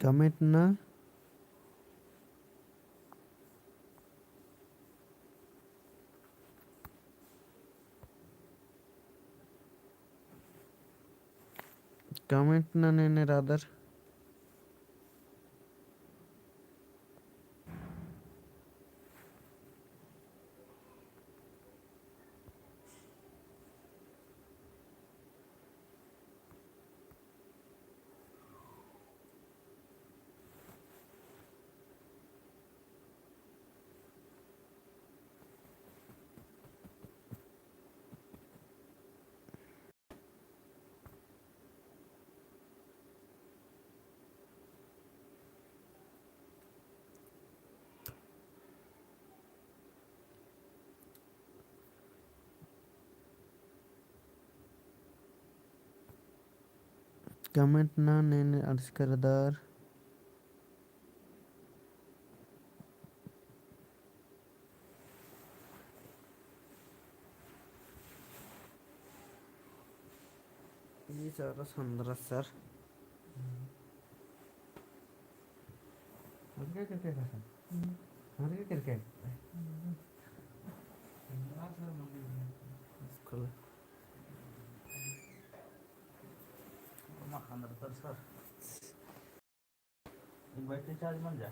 Comment ना నేనే rather comment ना నేనే అర్స్కరదార్ ये सारा सुंदर सर क्या करके कर हमारे क्या करके स्कूल अंदर तर सर एक बैटरी चार्ज बन जा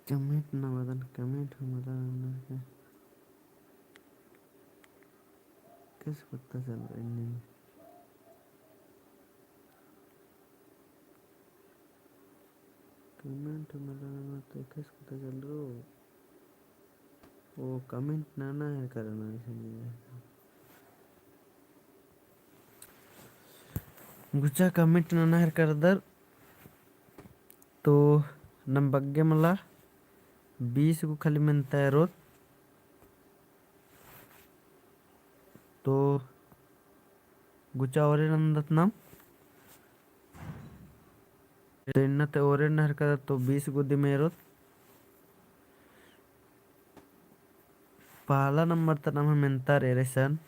कमेंट ना मदन कमेंट हो मदन अंदर के किस पता चल रहा है नहीं कमेंट मदन तो किस पता चल रहा हो वो कमेंट ना है करना इसलिए गुच्चा कमेंट ना है कर दर तो नम बग्गे मला 20 को खाली मिलता है रोज तो गुच्चा और नंदत नाम तो इन्नते और नहर कर तो 20 गुद्दी में रोज पहला नंबर ता नाम मिलता रेरेसन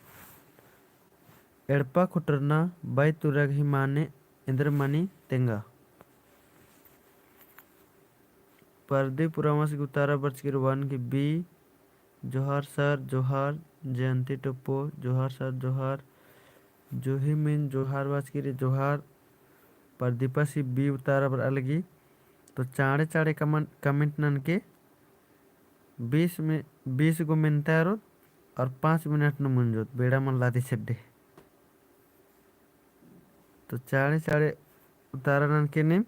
एड़पा कुटरना बाई तुरग ही माने इंद्रमणि तेंगा पर्दे पुरामास गुतारा बर्च की रुबान की बी जोहार सर जोहार जयंती टप्पो जोहार सर जोहार जोही मीन जोहार बाज की रे जोहार प्रदीपा सी बी उतारा बर अलगी तो चाड़े चाड़े कमेंट नन के 20 गो मिनता और 5 मिनट न मुंजोत बेड़ा मन लादी छड्डे तो चाड़े चाड़े उतारा नन के नेम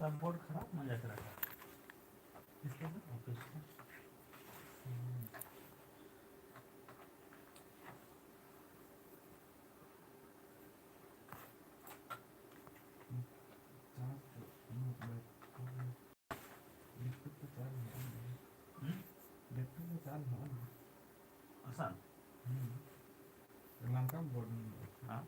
सब बोर्ड खराब मजा करा इसलिए ना ऑफिस में आसान लंका बोर्ड हाँ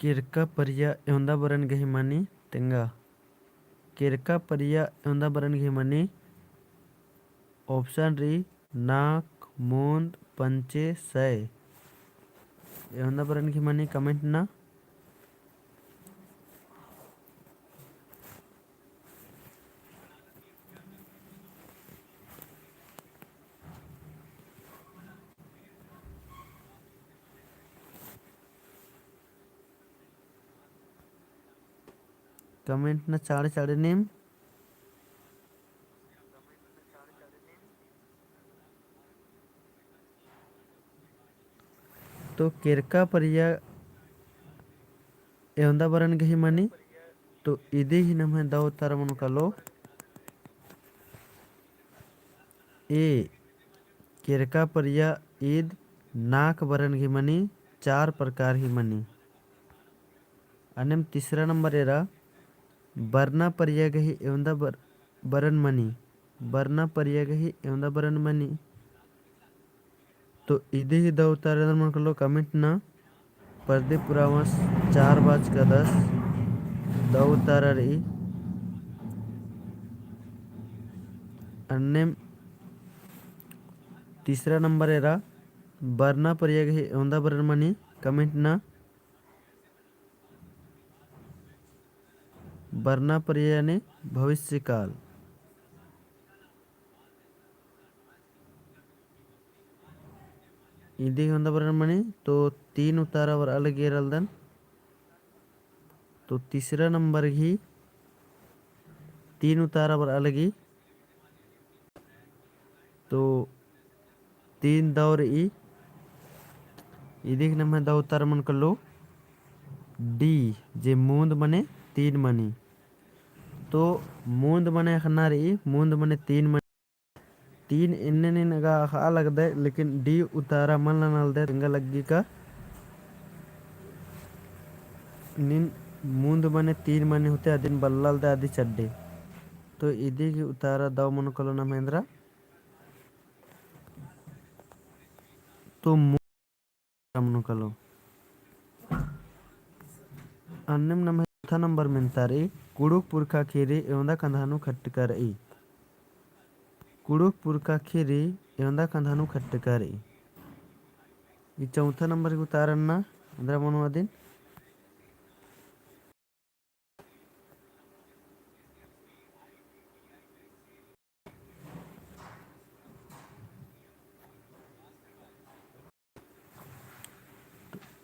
किरका परिया एवंदा बरन गही मानी तेंगा किरका परिया एवंदा बरन गही मानी ऑप्शन री नाक मूंद पंचे सय एवंदा बरन गही मानी कमेंट ना कमेंट ना चाड़े चाड़े नेम तो किरका परिया एवंदा बरन गही मानी तो इदे ही नम है दाव तारा मनु का लो ए केरका परिया ईद नाक बरन घी मनी 4 प्रकार ही मनी। अन्यम तीसरा नंबर एरा बरना परिया गही एवंदा बरन मनी। बरना परिया गही एवंदा बरन मनी। तो इधे ही द उतारे मन लो कमेंट ना पर्दे पुरावस 4:10 द उतारा रही। अन्य तीसरा नंबर एरा बरना परिया गही एवंदा बरन मनी कमेंट ना बरना परिया ने भविष्य काल। इधी होंदा बरन मनी तो 3 उतारावर अलग एरलदन। तो तीसरा नंबर ही 3 उतारावर अलग ही तो 3 दौर ई इधी नम द उतार मन कर लो डी जे मूंद मने 3 मनी। तो मूंद मने खना रही मूंद मने 3 मनी 3 इन्ने नगा खा लग दे लेकिन डी उतारा मन नल दे रंगा लगी का निन मूंद मने 3 मनी होते आदिन बल्लाल दे आदि चड्डे। तो इधी की उतारा दाव मन कलो ना महेंद्रा तो मन कलो अन्नम नम चौथा नंबर मिनतारी कुड़ुक पुरखा खीरी एवंदा कंधानु खट्टकर ई। कुड़ुक पुरखा खीरी एवंदा कंधानु खट्टकर ई। ये चौथा नंबर की उतारन ना अंदर मनवा दिन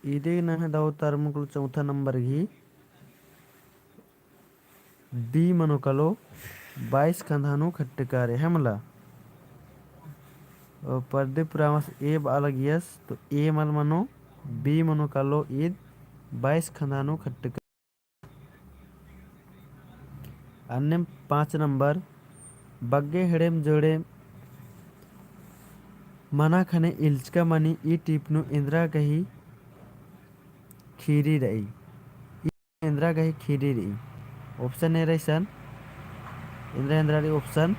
इदे ना है दाव उतार मुकल चौथा नंबर की डी मनो कलो 22 कंधानु खट्टकर है मला। और पर्दे पुरावस ए अलग यस तो ए मल मनो बी मनो कलो ईद 22 खंदानु खट्टकर। अन्य 5 नंबर बग्गे हेड़ेम जोड़े मना खने इल्चका मनी ई टिपनु इंद्रा गही खीरी रही। इंद्रा गही खीरी रही ऑप्शन ए रही इंद्रा इंद्रा रही ऑप्शन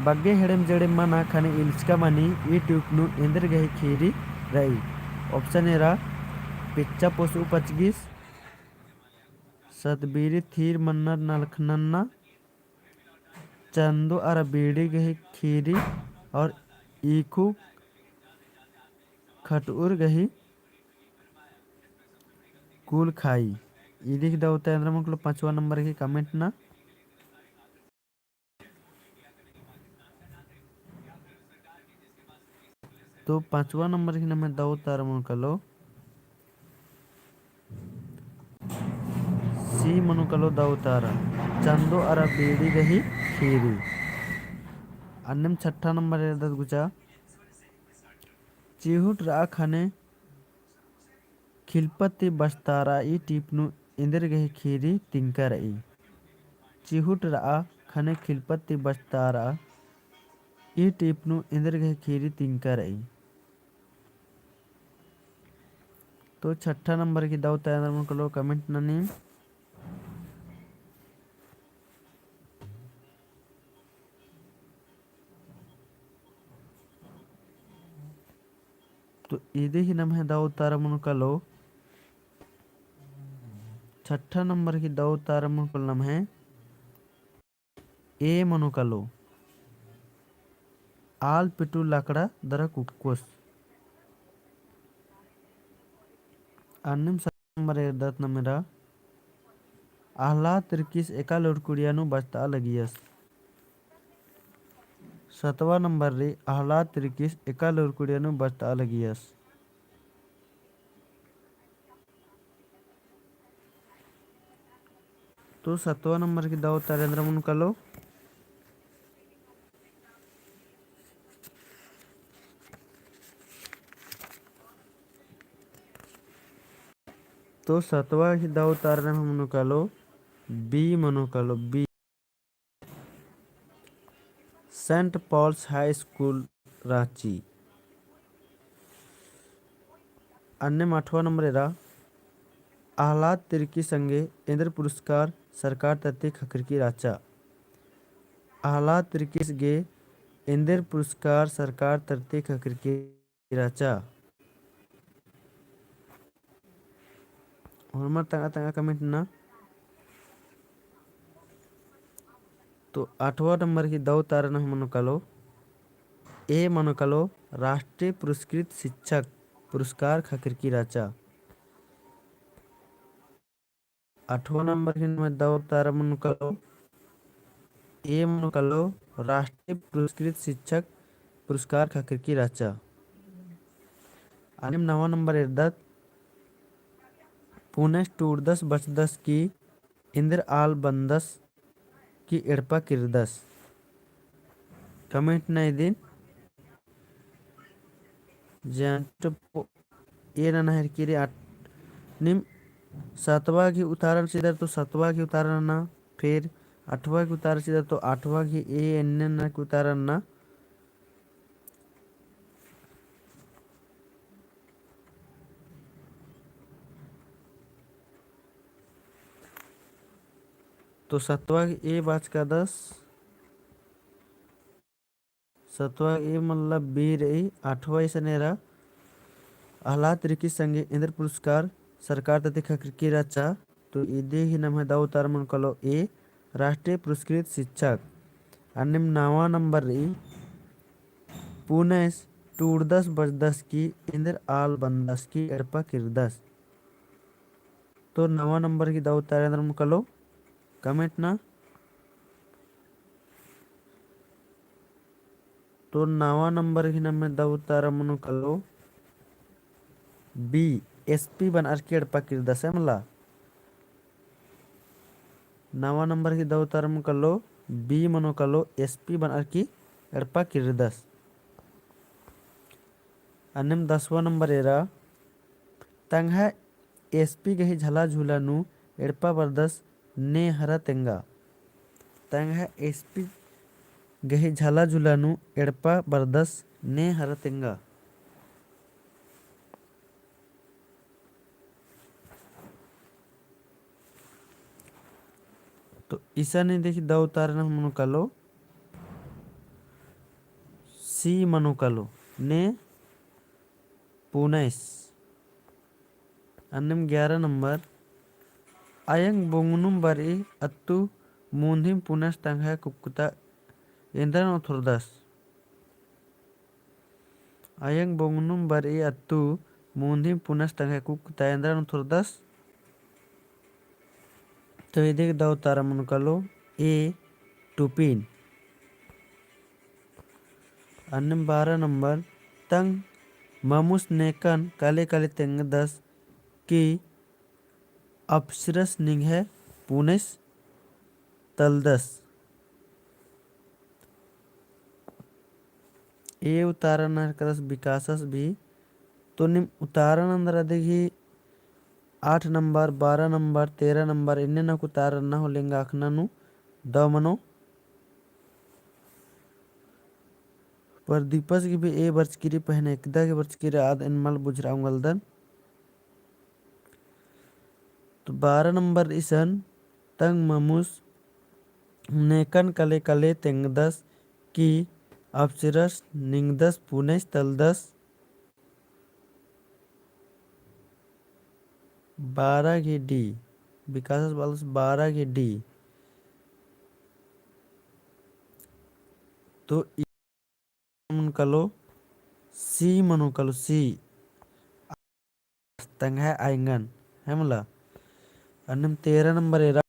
बग्गे हेड़ेम जोड़े मना खने इल्चका मनी ई टिपनु इंद्र गही खीरी रही ऑप्शन ए रा पिच्चा पोसु पचगिस सतबीरी थीर मन्नर नलखनन्ना चंदो अर बीड़ी गही खीरी और ईखू खटूर गही कुल खाई। ये लिख दो तेंद्र मुकलो 5वां नंबर की कमेंट ना तो 5वां नंबर की नंबर दो तार मुकलो सी मनुकलो दो तारा चंदो अर बीड़ी गही खीरी। अन्नम 6ठा नंबर है गुचा चिहुट रा खने खिलपति बस्तारा ई टिपनु इंदर गही खीरी तिंकर ई। चिहुट रा खने खिलपति बस्तारा ई टिपनु इंदर गही खीरी तिंकर ई। तो 6ठा नंबर की दाव तैयार मन कलो कमेंट ननी तो इधे ही नम है दाव तारा मन कलो 6ठा नंबर की दाव तारा मन कलो नम है ए मनो कलो आल पिटू लाकड़ा दरा कुक्कोस। अन्निम 7 नंबर है दत न मेरा आह्लाद तिरकिस एका लोड़कुड़ियानु बचता लगियस। 7वां नंबर रे आह्लाद तिरकिस एका लोड़कुड़ियानु बचता लगियस। तो 7वां नंबर की दाव तारेंद्र मन कलो तो 7वां की दाव तारने मनो कलो बी मनो कलो बी Saint Paul's High School Ranchi. अन्य 8वां नंबर एरा आह्लाद तिर्की संगे इंद्र पुरस्कार सरकार तत्ते खकर की राचा। आह्लाद तिर्की गे इंद्र पुरस्कार सरकार तरते खकर की राचा। और मत तंगा तंगा कमेंट ना। तो 8वां नंबर की दो तारण मनोकालो ए मनोकालो राष्ट्रीय पुरस्कृत शिक्षक पुरस्कार खकर की राचा। 8वां नंबर की दो तारा मनोकालो ए मनोकालो राष्ट्रीय पुरस्कृत शिक्षक पुरस्कार खकर की राचा। आणि 9वां नंबर इर्दत पुणे टूरदस बचदस की इंद्र आल बंदस की एड़पा किरदस। कमेंट नहीं दिन जैंट ये ना नहर की रे निम 7वां की उतारण सीधर तो 7वां की उतारण ना, फिर 8वां की उतारण सीधर तो 8वां की ए एन ना की उतारण ना। तो 7वां की ए बाच का 10, 7वां ए मतलब बी रही। 8वां ऐसा नेरा आह्लाद तिर्की संगे इंद्र पुरस्कार सरकार तते खकर की राचा। तो इदे ही नाम है दाऊ तार मन कलो ए राष्ट्रीय पुरस्कृत शिक्षक। अन्य 9वां नंबर रही पुणे टूरदस बचदस की इंद्र आल बंदस की एड़पा किरदस। तो 9वां नंबर की दाऊ तार मन कलो कमेंट ना। तो 9वां नंबर की नाम है दाऊ तार मन कलो बी एसपी बन अर्की एड़पा किरदस है मला। 9वां नंबर की दाऊ तार मन कलो बी मनो कलो एसपी बन अर्की एड़पा किरदस। अन्यम 10वां नंबर एरा तंगा एसपी गही झला झूला नु एड़पा बरदस ने हरा तेंगा। तंगा एसपी गही झला झूला नु एड़पा बरदस ने हरा तेंगा। तो ईसा ने देखी दाऊ तारण मनो कालो सी मनो कालो ने पुनेस। अन्यम 11 नंबर अयंग बोंगनुम बरी अत्तु मूंधिम पुनस तंगा कुकुता इंद्रन उथुरदस। अयंग बोंगनुम बरी अत्तु मूंधिम पुनस तंगा कुकुता इंद्रन उथुरदस। तो ये देख दाऊ तारा मन कालो ए टुपिन। अन्य 12 नंबर तंग ममुस नेकन काले काले तेंग 10 की अप्सरस निंग है पुनेस तलदस। ए उतारण करस विकासस भी। तो निम उतारण अंदर देखी 8 नंबर 12 नंबर 13 नंबर इन्ने ना उतारण ना हो लेंगा आखना नु द मनो। पर दीपस की भी ए वर्ष की पहने एकदा के वर्ष की आद इनमल बुझराऊंगल दन। तो 12 नंबर ईसन तंग ममुस नेकन कले कले तेंगदस की अप्सरस निंगदस पुनेस तलदस। 12 की डी विकास बालस 12 की डी। तो मन कलो सी मनो कलो सी तंग है आइंगन है मला। अन्यम 13 नंबर एरा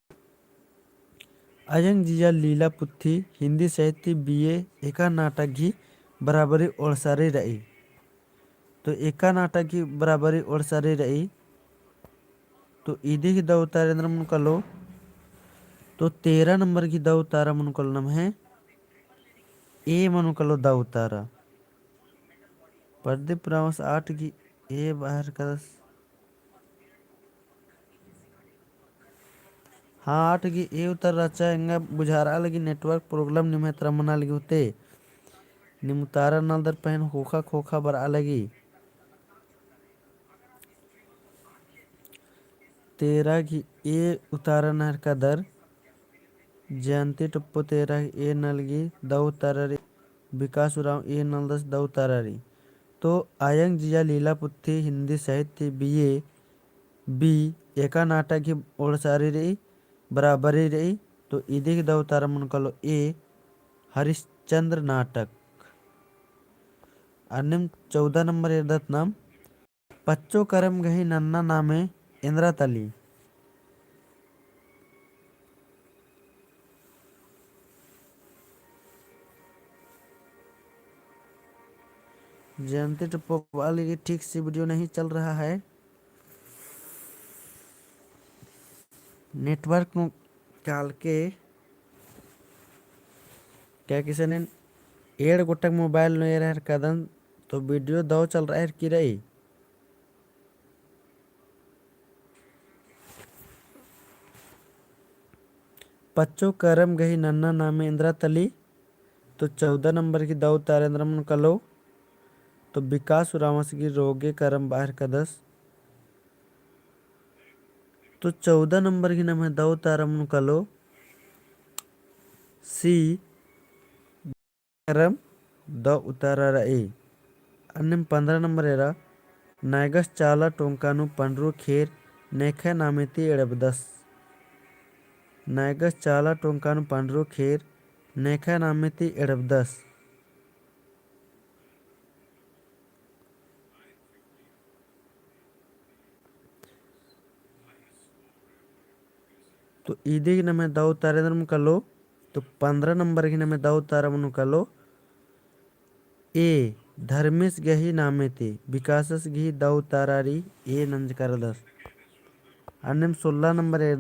अयंग जिया लीला पुथी हिंदी साहित्य बीए एका नाटक ही बराबरी ओळसारी रही। तो एका नाटक की बराबरी ओळसारी रही। तो ईदी की दाऊ तारेंद्र मन कलो तो 13 नंबर की दाऊ तारा मन कलो नाम है ए मनु कलो दाऊ तारा। पर्दे पुरावस 8 की ए बाहर कर। हाँ 8 की ए उतर रचा इंगा बुझारा लगी नेटवर्क प्रॉब्लम निमे त्रमना लगी होते। निमुतारा नलदर पहन खोखा खोखा बर अलगी तेरा घी ए उतारा नहर का दर जयंती टुप्पो तेरा ए नलगी दऊ तारारी विकास उराव ए नलदस दऊ तारारी। तो आयंग जिया लीला पुथी हिंदी साहित्य बीए बी एका नाटक ही ओडसारी रही बराबरी रही। तो इदी दऊ तारा मन कलो ए हरिश्चंद्र नाटक। अन्यम 14 नंबर एरदत नाम पच्चो करम गही नन्ना नामे इंद्रा तली। जयंती टप्पो वाली की ठीक से वीडियो नहीं चल रहा है, नेटवर्क नु काल के क्या किसी ने 1 गोटक मोबाइल ले रहा कदम तो वीडियो दो चल रहा है कि रही। पच्चो करम गही नन्ना नामे इंद्रा तली। तो 14 नंबर की दाऊ तारेंद्र मन कलो। तो विकास उरावस की रोगे करम बाहर का 10। तो 14 नंबर की नाम है दाऊ तारा मन कलो सी करम द उतारा रही। अन्य 15 नंबर एरा नायगस चाला टोंकानु पंड्रू खेर नेखे नामेती एड़ब 10। नायगस चाला टोंकानु पंड्रू खेर नेखे नामेती एड़ब 10। तो ईदी की नाम है दाऊ तारेंद्र मन कलो। तो 15 नंबर की नाम है दाऊ तारा मन कलो ए धर्मेश गही नामे थे विकासस गी दाऊ तारारी ए नंज कर 10। अन्य 16 नंबर है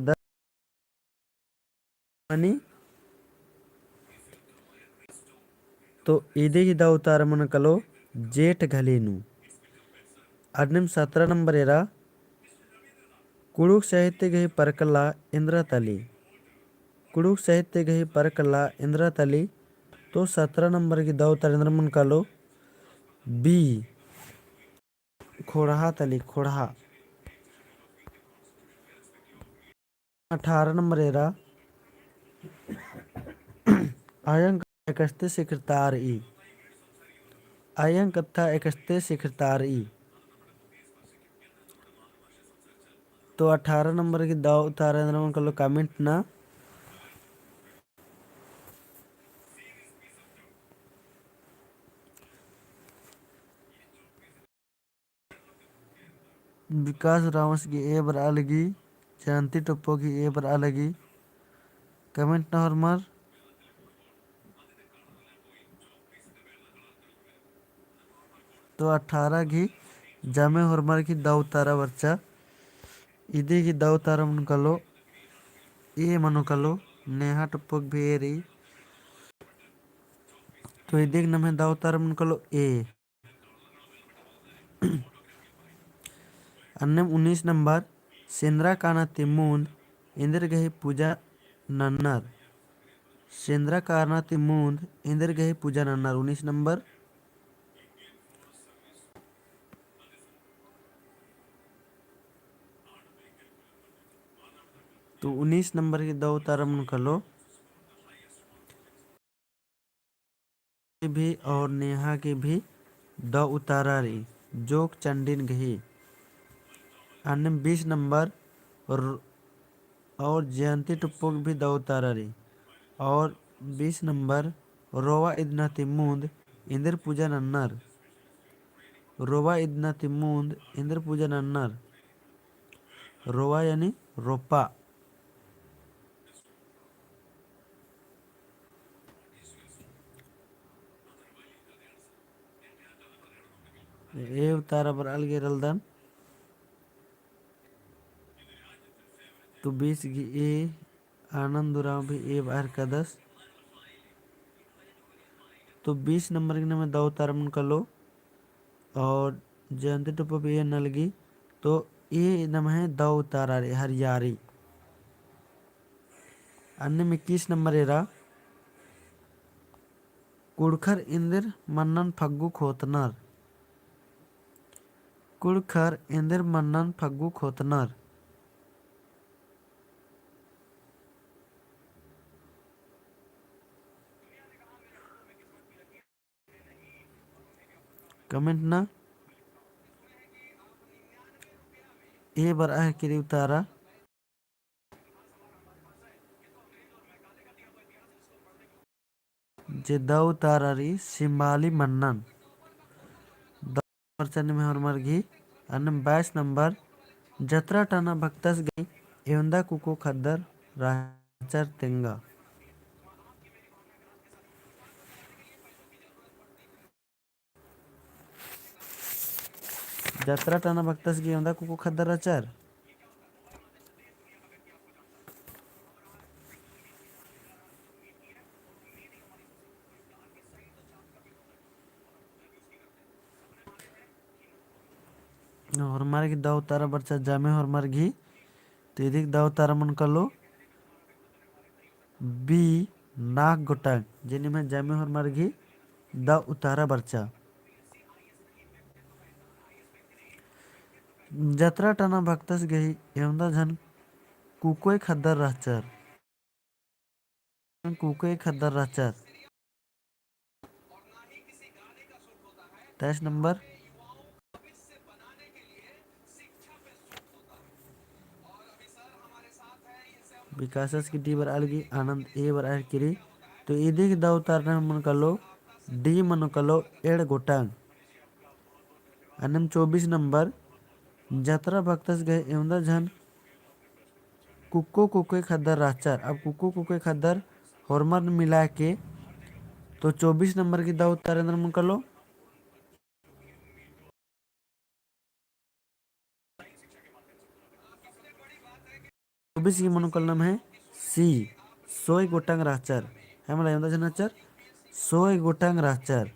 मनी। तो ईदी की दाऊ तारा मन कलो जेठ घलेनु। अन्य 17 नंबर एरा कुड़ुक साहित्य गही परकला इंद्रा तली। कुड़ुक साहित्य गही परकला इंद्रा तली। तो 17 नंबर की दाऊ तारेंद्र मन कलो बी खोड़हा तली खोड़हा। 18 नंबर एरा आयंक एकस्ते सिखरतार ई। आयंक कथा एकस्ते सिखरतार ई। तो 18 नंबर की दाऊ तारेंद्र मन कलो कमेंट ना। विकास रावस की ए बर अलगी शांति टप्पो की ए बर अलगी कमेंट ना हरमर। तो 18 की जामे हरमर की दाऊ तारा बच्चा इदी की दाऊ तारा मन कलो ए मनो कलो नेहा टप्पो भी ए रही। तो इदी की नाम है दाऊ तारा मन कलो ए। अन्य 19 नंबर सेंद्रा काना तिमुंद इंद्र गही पूजा नन्नर। सेंद्रा काना तिमुंद इंद्र गही पूजा नन्नर 19 नंबर। तो 19 नंबर की दाऊ तारा मन कलो भी और नेहा की भी द उतारा रही जोक चंडिन गही। अन्य 20 नंबर और जयंती टुप्पो की भी द उतारा रही। और 20 नंबर रोवा इदना तिमुंद इंद्र पूजा नन्नर। रोवा इदना तिमुंद इंद्र पूजा नन्नर। रोवा यानी रोपा। ए उतारा पर अलगे रलदन। तो 20 की ए आनंद उराव भी ए बाहर का 10। तो 20 नंबर के नाम है दाऊ तारा मन कलो और जयंती टुप्पो भी ए नलगी। तो ए नाम है दाऊ तारा रे हरियारी। अन्य में 21 नंबर एरा कुड़खर इंदिर मन्नन फग्गू खोतनार। कुड़खर इंदिर मन्नन फग्गू खोतनार। कमेंट ना ए बर आह किरी उतारा जे द उतारारी सिम्बाली मन्नन पर्चन में हर मरघी अन्नम 22 नंबर जत्रा टाना भक्तस गई एवंदा कुको खद्दर राचर तेंगा। जत्रा टाना भक्तस गई एवंदा कुको खद्दर राचर। और मरघी द उतारा बच्चा जामे और मरघी तो इधिक द उतारा मन कलो बी नाक गोटांग जिन्हें में जामे और मरघी द उतारा बच्चा जत्रा टाना भक्तस गई एवंदा झन कुकोय खद्दर राचर। कुकोय खद्दर राचर 23 नंबर विकासस की डी बर अलगी आनंद ए बर आर किरी तो इधिक द उतारने मन कलो डी मन कलो एड़ गोटांग अन्नम 24 नंबर जत्रा भक्तस गए एवंदा झन कुक्को कुकोय खद्दर राचर। अब कुक्को कुकोय खद्दर हॉर्मर मिला के तो 24 नंबर की द उतारे अंदर मन कलो 24 की मन कलम है सी सोय गोटांग राचर है मला एवंदा झन राचर सोय गोटांग राचर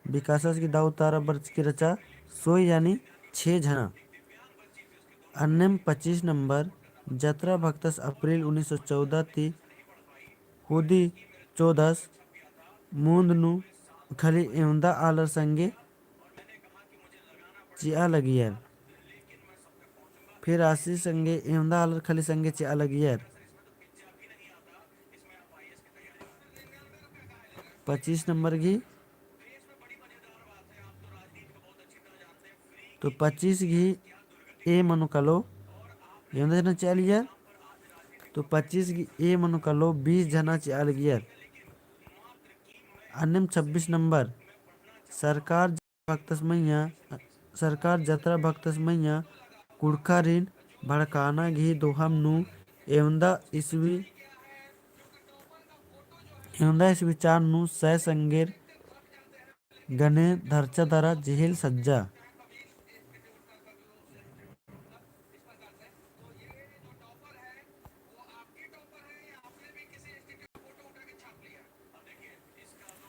विकासस की दाऊ तारा बर्च की रचा सोई यानी 6 जना। अन्यम 25 नंबर जत्रा भक्तस अप्रैल 1914 थी हुदी 14 मूंदनु खली एवंदा आलर संगे चिया लगियर फिर आशी संगे एवंदा आलर खली संगे चिया लगियर 25 नंबर की तो 25 घी ए मनु कलो एवंदा जना चिया लियर तो 25 की ए मनु कलो 20 जना चिया लगियर। अन्यम 26 नंबर सरकार भक्तस मैया सरकार जत्रा भक्तस मैया कुड़खा ऋण भड़काना घी दोहम नु एवंदा इसवी चार नु सह संगेर गने धरचा दरा जिहिल सज्जा।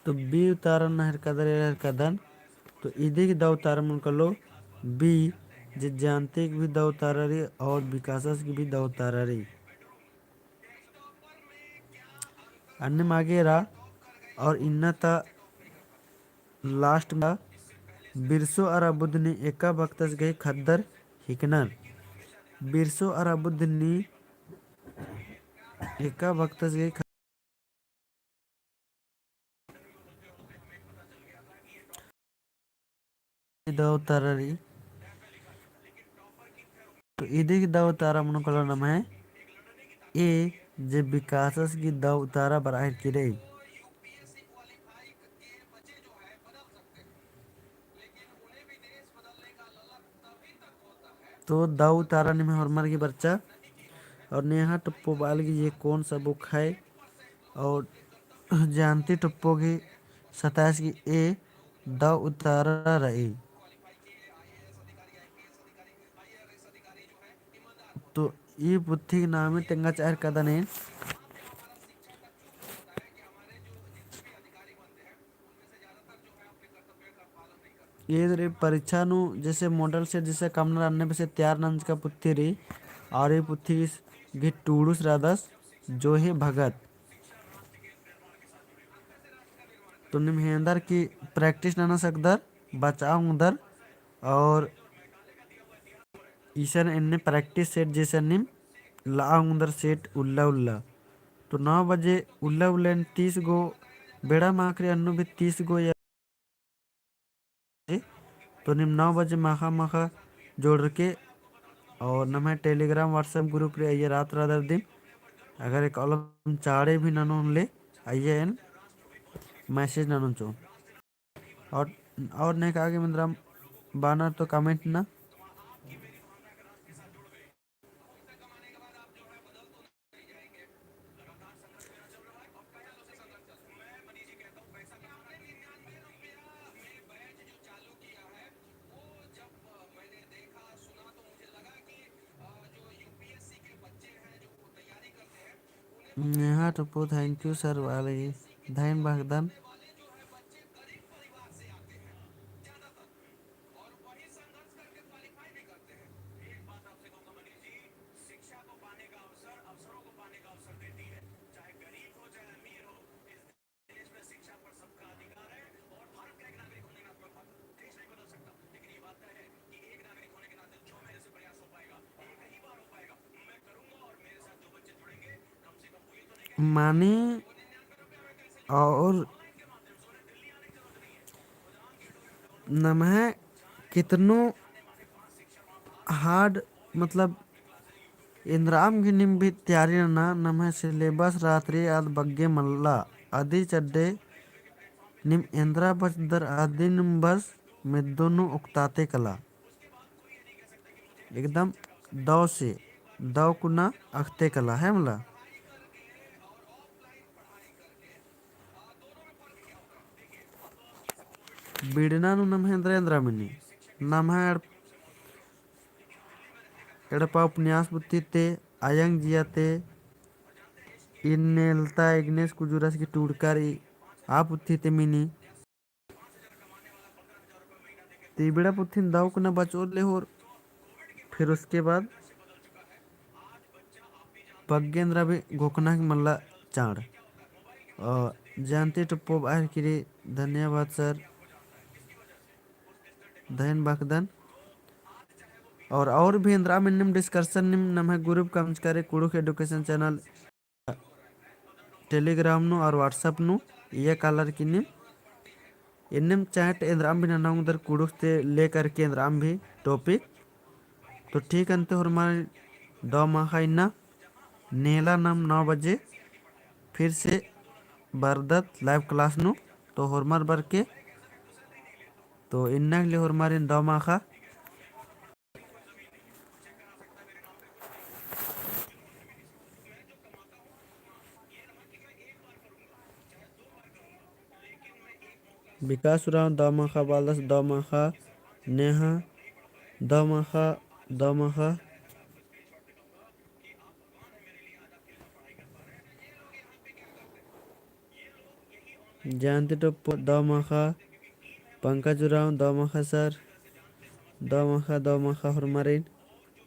तो बी उतारन नहर कदर एहर कदन तो इधे की दाव उतारन मन कलो बी जे जानते की भी दाव उतारा रही और विकासस की भी दाव उतारा रही अन्य मागे रहा और इन्ना ता लास्ट में बिरसो अरा बुद्ध ने एका भक्तस गए खद्दर हिकनर बिरसो अरा बुद्ध ने एका भक्तस गए दाव उतारा रही तो इधे की दाव उतारा मन कलो नाम है ए जे विकासस की दाव उतारा बराबर की रही तो दाऊ तारा ने में हरमर की बच्चा और नेहा टप्पो बाल की ये कौन सा बुक है और जानती टप्पो की 27 की ए दाऊ उतारा रही तो ये बुद्धि के नाम है तेंगा चार कदन है ये रे परीक्षा नु जैसे मॉडल से जैसे कम नन्ने पे से तैयार नंज का पुत्ती रही और ये पुत्ती गे टूडूस रादस जो है भगत तो निम हेंदर की प्रैक्टिस नाना सकदर बचाओ उधर और ईशन इन्ने प्रैक्टिस सेट जैसे निम ला उधर सेट उल्ला उल्ला तो 9 बजे उल्ला उल्ला 30 गो बेड़ा माखरे अन्नु भी 30 गो या तो निम 9 बजे माखा माखा जोड़ के और नमे टेलीग्राम व्हाट्सएप ग्रुप रे आइए रात रात दिन अगर एक अलग चाड़े भी ननो ले आइए एन मैसेज ननो चो और और ने कहा कि मतलब बानर तो कमेंट ना यहाँ तो थैंक यू सर वाले धैन भगदन माने और नमः कितनो हार्ड मतलब इंद्राम की निम भी तैयारी ना नमः सिलेबस रात्रि आद बग्गे मल्ला आदि चड्डे निम इंद्रा बस दर आदि निम बस में दोनों उकताते कला एकदम दौ से दौ कुना अखते कला है मला बिड़ना नु नमः इंद्रा मिनी नमः एडपा उपन्यास बुद्धि ते आयंग जियाते इन्नेलता इग्नेस कुजुरस की टूड़कारी आप उत्थी ते मिनी तीबड़ा पुथिन दाव को न बचोर ले और फिर उसके बाद पगेंद्रा भी गोकना की मल्ला चाड़ और जानते टप्पो बाहर किरी धन्यवाद सर धन बकदन और भी इंद्रा में निम डिस्कशन निम नम ग्रुप काम करे कुड़ुक एडुकेशन चैनल टेलीग्राम नु और व्हाट्सएप नु ये कलर की निम इनम चैट इंद्राम भी नना उधर कुड़ुक से लेकर के इंद्राम भी टॉपिक तो ठीक अंते और हमारे दो माह इन्ना नेला नाम 9 बजे फिर से बरदत लाइव क्लास नु तो हरमार बर के तो इन्ना के लिए हरमारे दो माह विकास राव दो माह बालस दो माह नेहा दो माह दो माह जानते तो दो माह पंकज राव दो माह सर दो माह हरमारे